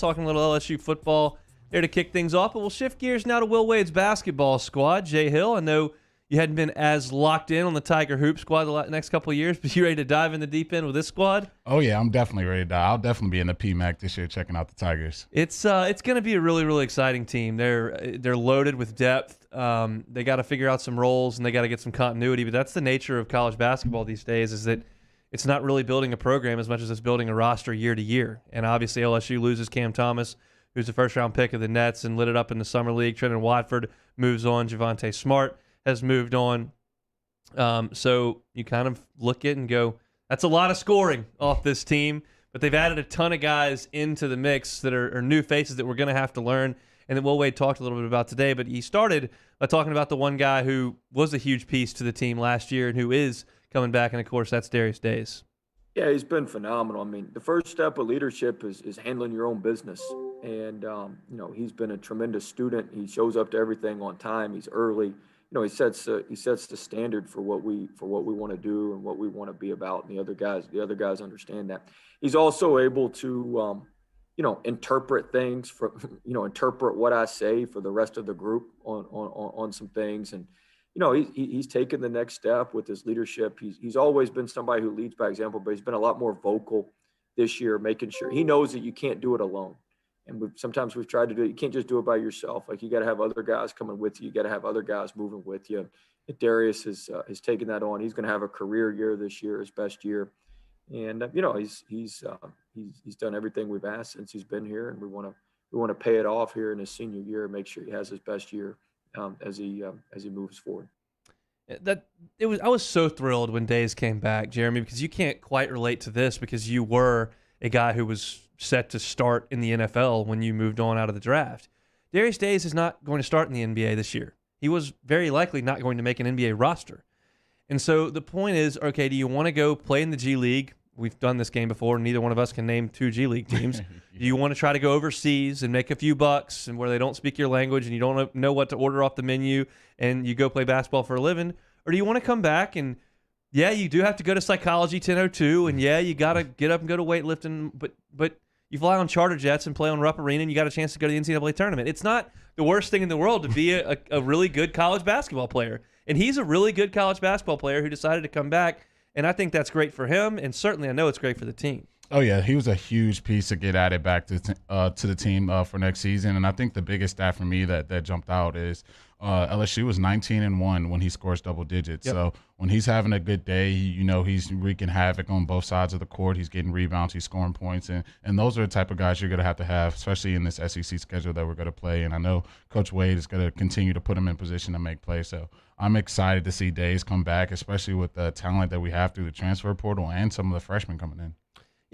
talking a little LSU football there to kick things off. But we'll shift gears now to Will Wade's basketball squad. Jay Hill, I know you hadn't been as locked in on the Tiger Hoop squad the next couple of years, but you ready to dive in the deep end with this squad? Oh, yeah, I'm definitely ready to dive. I'll definitely be in the PMAC this year checking out the Tigers. It's going to be a really, really exciting team. They're loaded with depth. They got to figure out some roles, and they got to get some continuity. But that's the nature of college basketball these days, is that it's not really building a program as much as it's building a roster year to year. And obviously LSU loses Cam Thomas, who's the first-round pick of the Nets and lit it up in the Summer League. Trenton Watford moves on. Javonte Smart has moved on. So you kind of look at it and go, that's a lot of scoring off this team. But they've added a ton of guys into the mix that are new faces that we're going to have to learn, and that Will Wade talked a little bit about today. But he started by talking about the one guy who was a huge piece to the team last year and who is coming back, and, of course, that's Darius Days. Yeah, he's been phenomenal. I mean, the first step of leadership is handling your own business. And, he's been a tremendous student. He shows up to everything on time. He's early. He sets the standard for what we want to do and what we want to be about. And the other guys understand that. He's also able to, interpret things interpret what I say for the rest of the group on some things. And, he's taken the next step with his leadership. He's always been somebody who leads by example, but he's been a lot more vocal this year, making sure he knows that you can't do it alone. And sometimes we've tried to do it. You can't just do it by yourself. Like, you got to have other guys coming with you. You got to have other guys moving with you. And Darius has taken that on. He's going to have a career year this year, his best year. And he's done everything we've asked since he's been here, and we want to pay it off here in his senior year and make sure he has his best year as he moves forward. I was so thrilled when Days came back, Jeremy, because you can't quite relate to this because you were a guy who was set to start in the NFL when you moved on out of the draft. Darius Days is not going to start in the NBA this year. He was very likely not going to make an NBA roster. And so the point is, okay, do you want to go play in the G League? We've done this game before, and neither one of us can name 2 G League teams. Do you want to try to go overseas and make a few bucks and where they don't speak your language and you don't know what to order off the menu and you go play basketball for a living? Or do you want to come back and, yeah, you do have to go to Psychology 1002, and, yeah, you got to get up and go to weightlifting, but you fly on charter jets and play on Rupp Arena, and you got a chance to go to the NCAA tournament. It's not the worst thing in the world to be a really good college basketball player. And he's a really good college basketball player who decided to come back, and I think that's great for him, and certainly I know it's great for the team. Oh, yeah, he was a huge piece to get added back to the team for next season. And I think the biggest stat for me that jumped out is LSU was 19-1 when he scores double digits. Yep. So when he's having a good day, he's wreaking havoc on both sides of the court. He's getting rebounds, he's scoring points. And those are the type of guys you're going to have, especially in this SEC schedule that we're going to play. And I know Coach Wade is going to continue to put him in position to make plays. So I'm excited to see Days come back, especially with the talent that we have through the transfer portal and some of the freshmen coming in.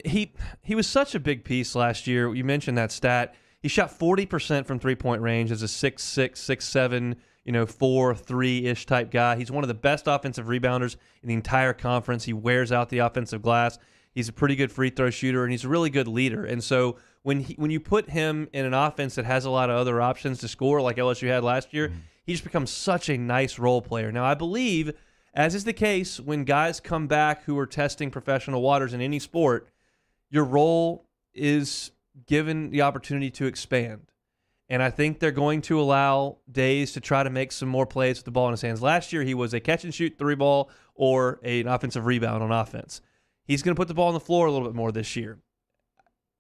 He was such a big piece last year. You mentioned that stat. He shot 40% from three-point range as a 6'6", 6'7", 4-3-ish type guy. He's one of the best offensive rebounders in the entire conference. He wears out the offensive glass. He's a pretty good free throw shooter, and he's a really good leader. And so when you put him in an offense that has a lot of other options to score, like LSU had last year, he just becomes such a nice role player. Now, I believe, as is the case when guys come back who are testing professional waters in any sport, your role is given the opportunity to expand. And I think they're going to allow Days to try to make some more plays with the ball in his hands. Last year, he was a catch-and-shoot 3-ball or an offensive rebound on offense. He's going to put the ball on the floor a little bit more this year.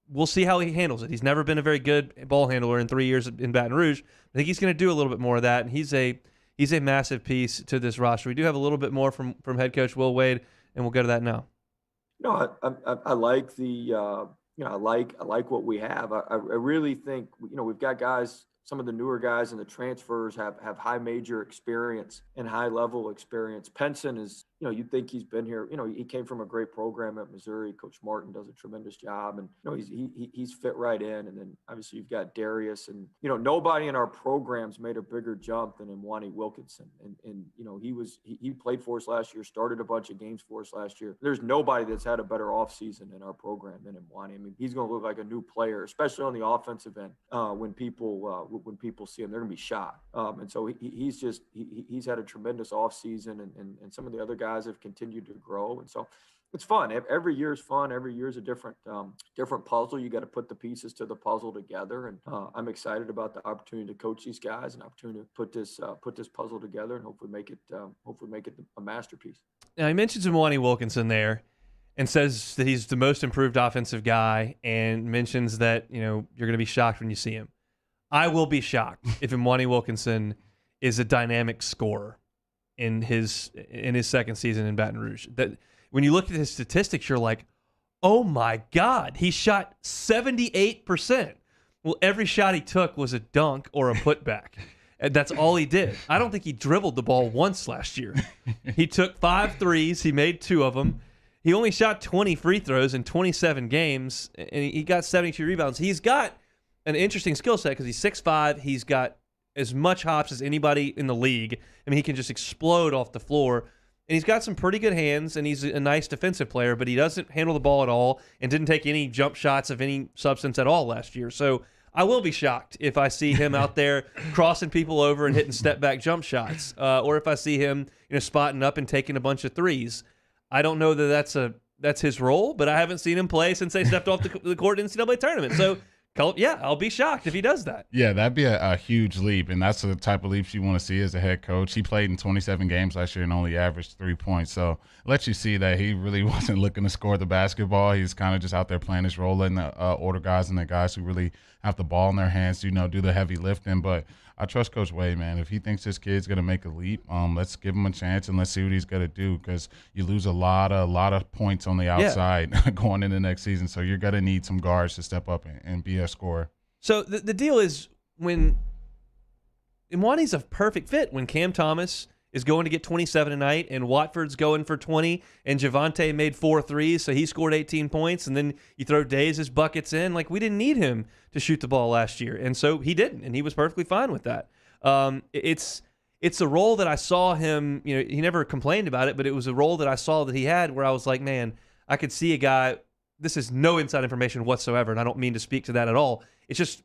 We'll see how he handles it. He's never been a very good ball handler in 3 years in Baton Rouge. I think he's going to do a little bit more of that, and he's a massive piece to this roster. We do have a little bit more from head coach Will Wade, and we'll go to that now. I like I like what we have. I really think, we've got guys, some of the newer guys and the transfers have high major experience and high level experience. Penson is, you'd think he's been here. He came from a great program at Missouri. Coach Martin does a tremendous job, and he's fit right in. And then obviously you've got Darius, and nobody in our programs made a bigger jump than Imwani Wilkinson. And he played for us last year, started a bunch of games for us last year. There's nobody that's had a better offseason in our program than Imwani. I mean, he's going to look like a new player, especially on the offensive end. When people see him, they're going to be shocked. And so he's had a tremendous offseason, and some of the other guys have continued to grow. And so, It's fun. Every year is fun. Every year is a different puzzle. You got to put the pieces to the puzzle together, and I'm excited about the opportunity to coach these guys and opportunity to put this puzzle together and hopefully make it a masterpiece. Now, he mentions Imani Wilkinson there and says that he's the most improved offensive guy, and mentions that you're going to be shocked when you see him. I will be shocked if Imani Wilkinson is a dynamic scorer in his second season in Baton Rouge. That when you look at his statistics, you're like, oh my God, he shot 78%. Well, every shot he took was a dunk or a putback. And that's all he did. I don't think he dribbled the ball once last year. He took 5 threes. He made 2 of them. He only shot 20 free throws in 27 games, and he got 72 rebounds. He's got an interesting skill set because he's 6'5". He's got as much hops as anybody in the league. I mean, he can just explode off the floor. And he's got some pretty good hands, and he's a nice defensive player, but he doesn't handle the ball at all and didn't take any jump shots of any substance at all last year. So I will be shocked if I see him out there crossing people over and hitting step-back jump shots, or if I see him spotting up and taking a bunch of threes. I don't know that that's his role, but I haven't seen him play since they stepped off the court in the NCAA tournament. So yeah, I'll be shocked if he does that. Yeah, that'd be a huge leap, and that's the type of leaps you want to see as a head coach. He played in 27 games last year and only averaged 3 points, so it lets you see that he really wasn't looking to score the basketball. He's kind of just out there playing his role in the order guys and the guys who really have the ball in their hands to do the heavy lifting. But I trust Coach Wade, man. If he thinks this kid's going to make a leap, let's give him a chance and let's see what he's going to do, because you lose a lot of points on the outside going into next season. So you're going to need some guards to step up and be a scorer. So the deal is, when Imwani's a perfect fit when Cam Thomas is going to get 27 tonight and Watford's going for 20 and Javante made 4 threes, so he scored 18 points, and then you throw Days' buckets in. Like, we didn't need him to shoot the ball last year, and so he didn't, and he was perfectly fine with that. It's a role that I saw him, he never complained about it, but it was a role that I saw that he had where I was like, man, I could see a guy. This is no inside information whatsoever, and I don't mean to speak to that at all. It's just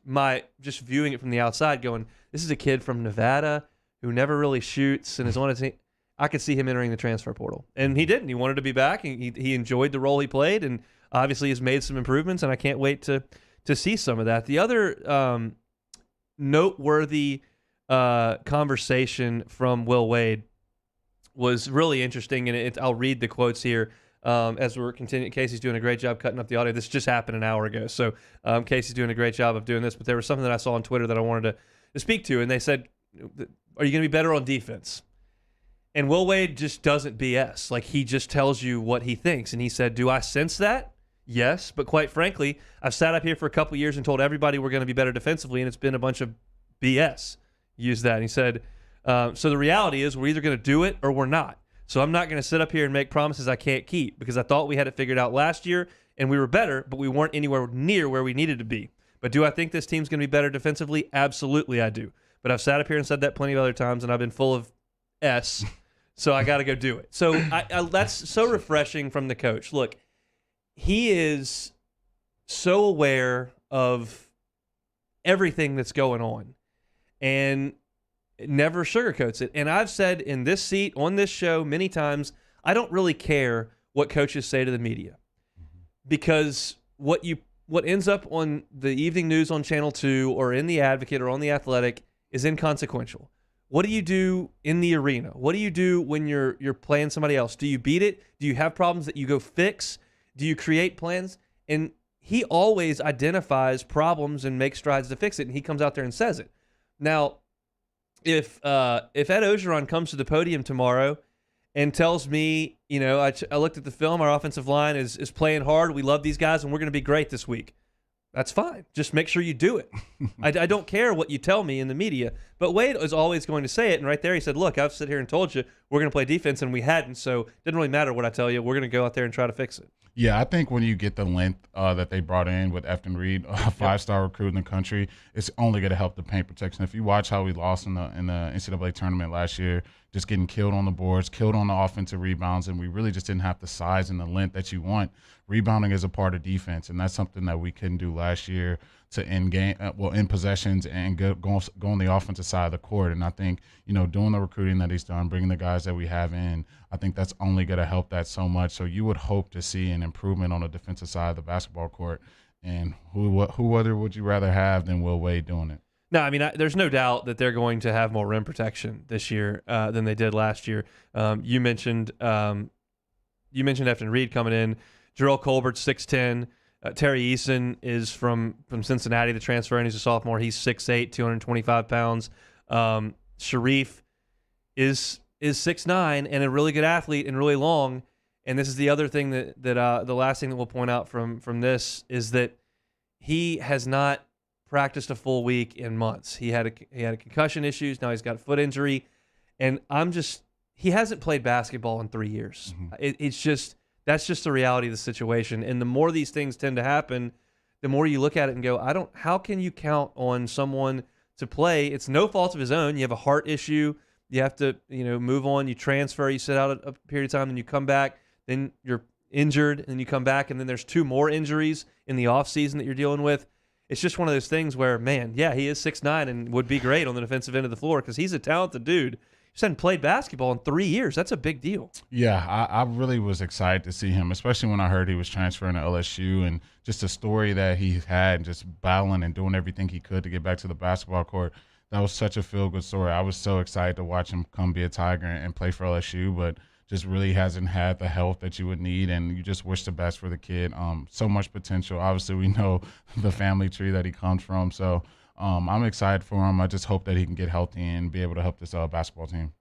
viewing it from the outside going, this is a kid from Nevada who never really shoots and is on a team. I could see him entering the transfer portal. And he didn't. He wanted to be back, and he enjoyed the role he played, and obviously has made some improvements, and I can't wait to see some of that. The other noteworthy conversation from Will Wade was really interesting, and I'll read the quotes here. As we're continuing. Casey's doing a great job cutting up the audio. This just happened an hour ago, so Casey's doing a great job of doing this. But there was something that I saw on Twitter that I wanted to speak to, and they said, are you going to be better on defense? And Will Wade just doesn't BS. Like, he just tells you what he thinks. And he said, do I sense that? Yes, but quite frankly, I've sat up here for a couple years and told everybody we're going to be better defensively, and it's been a bunch of BS. Use that. And he said, so the reality is we're either going to do it or we're not. So I'm not going to sit up here and make promises I can't keep, because I thought we had it figured out last year and we were better, but we weren't anywhere near where we needed to be. But do I think this team's going to be better defensively? Absolutely I do. But I've sat up here and said that plenty of other times, and I've been full of S, so I got to go do it. So that's so refreshing from the coach. Look, he is so aware of everything that's going on and never sugarcoats it. And I've said in this seat, on this show, many times, I don't really care what coaches say to the media, because what ends up on the evening news on Channel 2 or in The Advocate or on The Athletic is inconsequential. What do you do in the arena? What do you do when you're playing somebody else? Do you beat it? Do you have problems that you go fix? Do you create plans? And he always identifies problems and makes strides to fix it, and he comes out there and says it. Now, if Ed Ogeron comes to the podium tomorrow and tells me, I looked at the film, our offensive line is playing hard, we love these guys, and we're going to be great this week, that's fine. Just make sure you do it. I don't care what you tell me in the media. But Wade is always going to say it, and right there he said, look, I've sit here and told you we're going to play defense, and we hadn't, so it didn't really matter what I tell you. We're going to go out there and try to fix it. Yeah, I think when you get the length that they brought in with Efton Reed, a 5-star recruit in the country, it's only going to help the paint protection. If you watch how we lost in the NCAA tournament last year just getting killed on the boards, killed on the offensive rebounds, and we really just didn't have the size and the length that you want. Rebounding is a part of defense, and that's something that we couldn't do last year to end possessions and go on the offensive side of the court. And I think, doing the recruiting that he's done, bringing the guys that we have in, I think that's only going to help that so much. So you would hope to see an improvement on the defensive side of the basketball court. And who other would you rather have than Will Wade doing it? No, I mean, there's no doubt that they're going to have more rim protection this year than they did last year. You mentioned Efton Reed coming in. Jarrell Colbert's 6'10". Terry Eason is from Cincinnati, the transfer, and he's a sophomore. He's 6'8", 225 pounds. Sharif is 6'9", and a really good athlete and really long. And this is the other thing that the last thing that we'll point out from this is that he has not practiced a full week in months. He had a concussion issues. Now he's got a foot injury, and he hasn't played basketball in 3 years. Mm-hmm. That's just the reality of the situation. And the more these things tend to happen, the more you look at it and go, how can you count on someone to play? It's no fault of his own. You have a heart issue. You have to, move on. You transfer, you sit out a period of time, then you come back, then you're injured, and you come back, and then there's 2 more injuries in the offseason that you're dealing with. It's just one of those things where, man, yeah, he is 6'9" and would be great on the defensive end of the floor because he's a talented dude. He just hadn't played basketball in 3 years. That's a big deal. Yeah, I really was excited to see him, especially when I heard he was transferring to LSU, and just the story that he had, just battling and doing everything he could to get back to the basketball court. That was such a feel-good story. I was so excited to watch him come be a Tiger and play for LSU, but just really hasn't had the health that you would need, and you just wish the best for the kid. So much potential. Obviously, we know the family tree that he comes from, so I'm excited for him. I just hope that he can get healthy and be able to help this basketball team.